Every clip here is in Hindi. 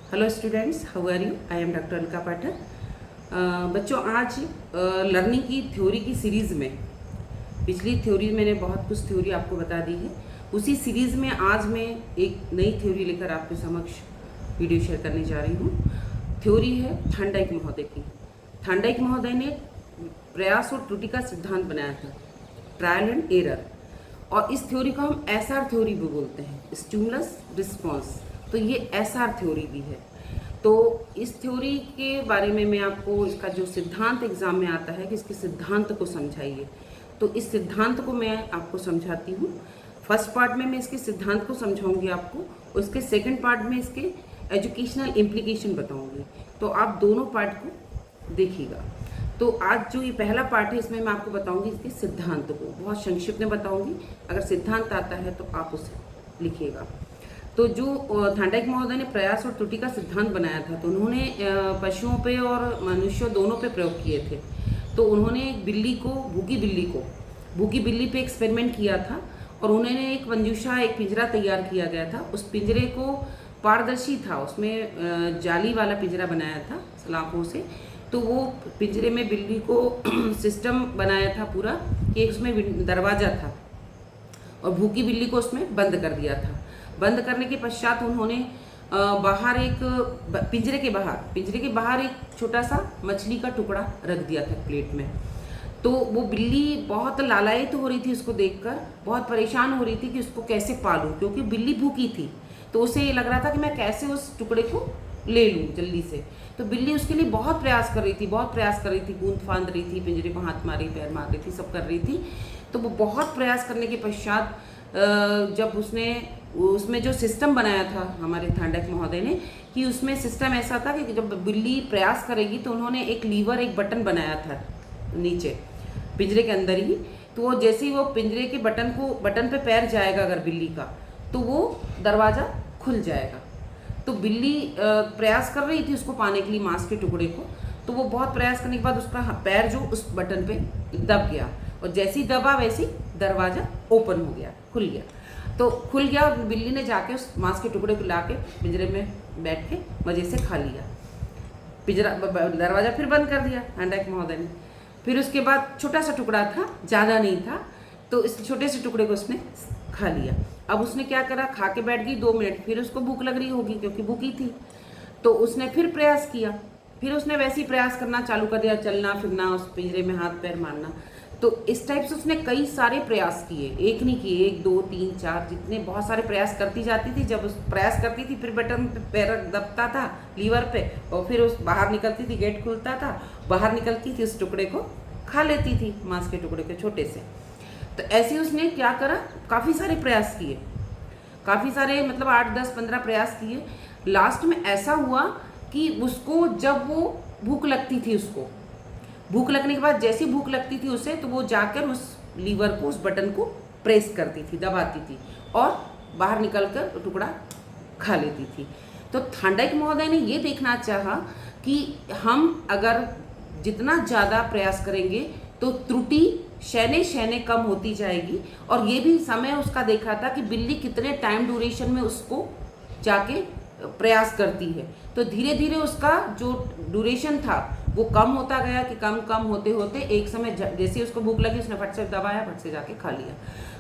Hello students, how are you? I am doctor Alka Pathak. बच्चों, आज लर्निंग की थ्योरी की सीरीज़ में पिछली थ्योरी मैंने बहुत कुछ थ्योरी आपको बता दी है। उसी सीरीज़ में आज मैं एक नई थ्योरी लेकर आपके समक्ष वीडियो शेयर करने जा रही हूँ। थ्योरी है थॉर्नडाइक महोदय की। थॉर्नडाइक महोदय ने प्रयास और त्रुटि का सिद्धांत बनाया था, ट्रायल एंड एरर। और इस थ्योरी को हम एसआर थ्योरी भी बोलते हैं, स्टिमुलस रिस्पॉन्स। तो ये एसआर थ्योरी भी है। तो इस थ्योरी के बारे में मैं आपको इसका जो सिद्धांत एग्जाम में आता है कि इसके सिद्धांत को समझाइए, तो इस सिद्धांत को मैं आपको समझाती हूँ। फर्स्ट पार्ट में मैं इसके सिद्धांत को समझाऊंगी आपको, उसके सेकंड पार्ट में इसके एजुकेशनल इम्प्लीकेशन बताऊंगी। तो आप दोनों पार्ट को देखिएगा। तो आज जो ये पहला पार्ट है, इसमें मैं आपको बताऊंगी इसके सिद्धांत को, बहुत संक्षिप्त में बताऊंगी। अगर सिद्धांत आता है तो आप उसे लिखिएगा। तो जो थॉर्नडाइक महोदय ने प्रयास और त्रुटि का सिद्धांत बनाया था, तो उन्होंने पशुओं पे और मनुष्यों दोनों पे प्रयोग किए थे। तो उन्होंने एक बिल्ली को, भूखी बिल्ली पे एक्सपेरिमेंट किया था, और उन्होंने एक मंजूषा, एक पिंजरा तैयार किया गया था। उस पिंजरे को पारदर्शी था, उसमें जाली वाला पिंजरा बनाया था सलाखों से। तो वो पिंजरे में बिल्ली को सिस्टम बनाया था पूरा कि उसमें दरवाज़ा था, और भूखी बिल्ली को उसमें बंद कर दिया था। बंद करने के पश्चात उन्होंने बाहर एक पिंजरे के बाहर एक छोटा सा मछली का टुकड़ा रख दिया था प्लेट में। तो वो बिल्ली बहुत लालायित हो रही थी, उसको देखकर बहुत परेशान हो रही थी कि उसको कैसे पालूं, क्योंकि बिल्ली भूखी थी। तो उसे ये लग रहा था कि मैं कैसे उस टुकड़े को ले लूं जल्दी से। तो बिल्ली उसके लिए बहुत प्रयास कर रही थी, गूंद फांद रही थी, पिंजरे को हाथ मार रही, पैर मार रही थी, सब कर रही थी। तो वो बहुत प्रयास करने के पश्चात जब उसमें जो सिस्टम बनाया था हमारे थॉर्नडाइक महोदय ने, कि उसमें सिस्टम ऐसा था कि जब बिल्ली प्रयास करेगी तो उन्होंने एक लीवर, एक बटन बनाया था नीचे पिंजरे के अंदर ही। तो वो जैसे ही वो पिंजरे के बटन पे पैर जाएगा अगर बिल्ली का, तो वो दरवाज़ा खुल जाएगा। तो बिल्ली प्रयास कर रही थी उसको पाने के लिए, मांस के टुकड़े को। तो वो बहुत प्रयास करने के बाद उसका पैर जो उस बटन पे दब गया, और जैसी दबा वैसी दरवाज़ा ओपन हो गया, खुल गया। तो खुल गया, और बिल्ली ने जाके उस मांस के टुकड़े को लाके पिंजरे में बैठ के मज़े से खा लिया। दरवाज़ा फिर बंद कर दिया थॉर्नडाइक महोदय ने। फिर उसके बाद छोटा सा टुकड़ा था, ज़्यादा नहीं था, तो इस छोटे से टुकड़े को उसने खा लिया। अब उसने क्या करा, खा के बैठ गई 2 मिनट, फिर उसको भूख लग रही होगी क्योंकि भूखी थी। तो उसने फिर प्रयास किया, फिर उसने वैसे ही प्रयास करना चालू कर दिया, चलना फिरना, उस पिंजरे में हाथ पैर मारना। तो इस टाइप से उसने कई सारे प्रयास किए, एक नहीं किए, 1 2 3 4, जितने बहुत सारे प्रयास करती जाती थी। जब उस प्रयास करती थी फिर बटन पे पैर दबता था लीवर पे, और फिर उस बाहर निकलती थी, गेट खुलता था, बाहर निकलती थी, उस टुकड़े को खा लेती थी, मांस के टुकड़े के छोटे से। तो ऐसे उसने क्या करा, काफ़ी सारे प्रयास किए, काफ़ी सारे मतलब 8 10 15 प्रयास किए। लास्ट में ऐसा हुआ कि उसको जब वो भूख लगती थी, उसको भूख लगने के बाद जैसी भूख लगती थी उसे, तो वो जाकर उस लीवर को, उस बटन को प्रेस करती थी, दबाती थी, और बाहर निकलकर टुकड़ा खा लेती थी। तो थॉर्नडाइक महोदय ने ये देखना चाहा कि हम अगर जितना ज़्यादा प्रयास करेंगे तो त्रुटि शैने कम होती जाएगी। और ये भी समय उसका देखा था कि बिल्ली कितने टाइम ड्यूरेशन में उसको जाके प्रयास करती है। तो धीरे धीरे उसका जो ड्यूरेशन था वो कम होता गया, कि कम होते होते एक समय जैसे उसको भूख लगी, उसने फट से दबाया, फट से जाके खा लिया।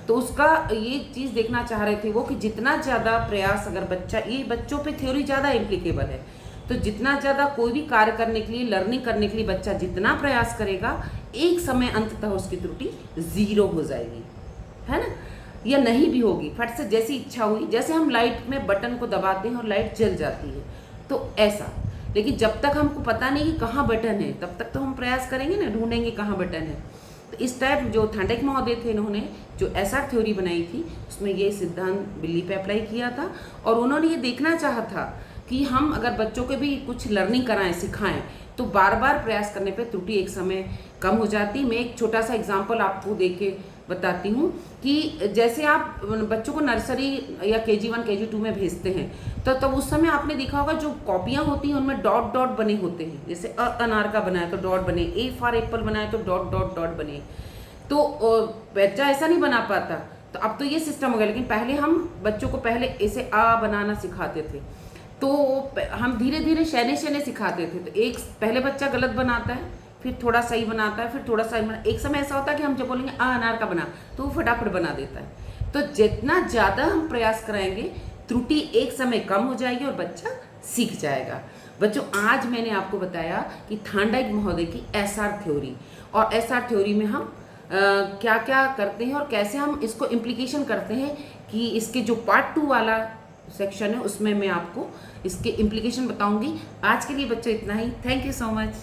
तो उसका ये चीज़ देखना चाह रहे थे वो, कि जितना ज़्यादा प्रयास अगर बच्चा, ये बच्चों पे थ्योरी ज़्यादा इम्प्लीकेबल है, तो जितना ज़्यादा कोई भी कार्य करने के लिए, लर्निंग करने के लिए बच्चा जितना प्रयास करेगा, एक समय अंततः उसकी त्रुटि 0 हो जाएगी, है ना, या नहीं भी होगी। फट से जैसी इच्छा हुई, जैसे हम लाइट में बटन को दबाते हैं और लाइट जल जाती है, तो ऐसा। लेकिन जब तक हमको पता नहीं कि कहाँ बटन है, तब तक तो हम प्रयास करेंगे ना, ढूंढेंगे कहाँ बटन है। तो इस टाइप जो थॉर्नडाइक महोदय थे, इन्होंने जो एसआर थ्योरी बनाई थी, उसमें ये सिद्धांत बिल्ली पे अप्लाई किया था। और उन्होंने ये देखना चाहा था कि हम अगर बच्चों के भी कुछ लर्निंग कराएं, सिखाएं, तो बार बार प्रयास करने पे त्रुटि एक समय कम हो जाती। मैं एक छोटा सा एग्जांपल आपको दे के बताती हूँ कि जैसे आप बच्चों को नर्सरी या KG1 KG2 में भेजते हैं, तो तब उस समय आपने देखा होगा जो कॉपियाँ होती हैं उनमें डॉट डॉट बने होते हैं। जैसे अनार का बनाया तो डॉट बने, ए फॉर एप्पल बनाया तो डॉट डॉट डॉट बने। तो बच्चा ऐसा नहीं बना पाता। तो अब तो ये सिस्टम हो गया, लेकिन पहले हम बच्चों को पहले ऐसे आ बनाना सिखाते थे। तो हम धीरे धीरे शहने शहने सिखाते थे। तो एक पहले बच्चा गलत बनाता है, फिर थोड़ा सही बनाता है, फिर थोड़ा सही बना। एक समय ऐसा होता है कि हम जब बोलेंगे अनार का बना, तो वो फटाफट बना देता है। तो जितना ज़्यादा हम प्रयास कराएंगे, त्रुटि एक समय कम हो जाएगी और बच्चा सीख जाएगा। बच्चों, आज मैंने आपको बताया कि थांडाइक महोदय की एसआर थ्योरी, और एसआर थ्योरी में हम क्या क्या करते हैं और कैसे हम इसको इम्प्लीकेशन करते हैं, कि इसके जो पार्ट 2 वाला सेक्शन है उसमें मैं आपको इसके इम्प्लीकेशन बताऊंगी। आज के लिए बच्चों इतना ही। Thank you so much.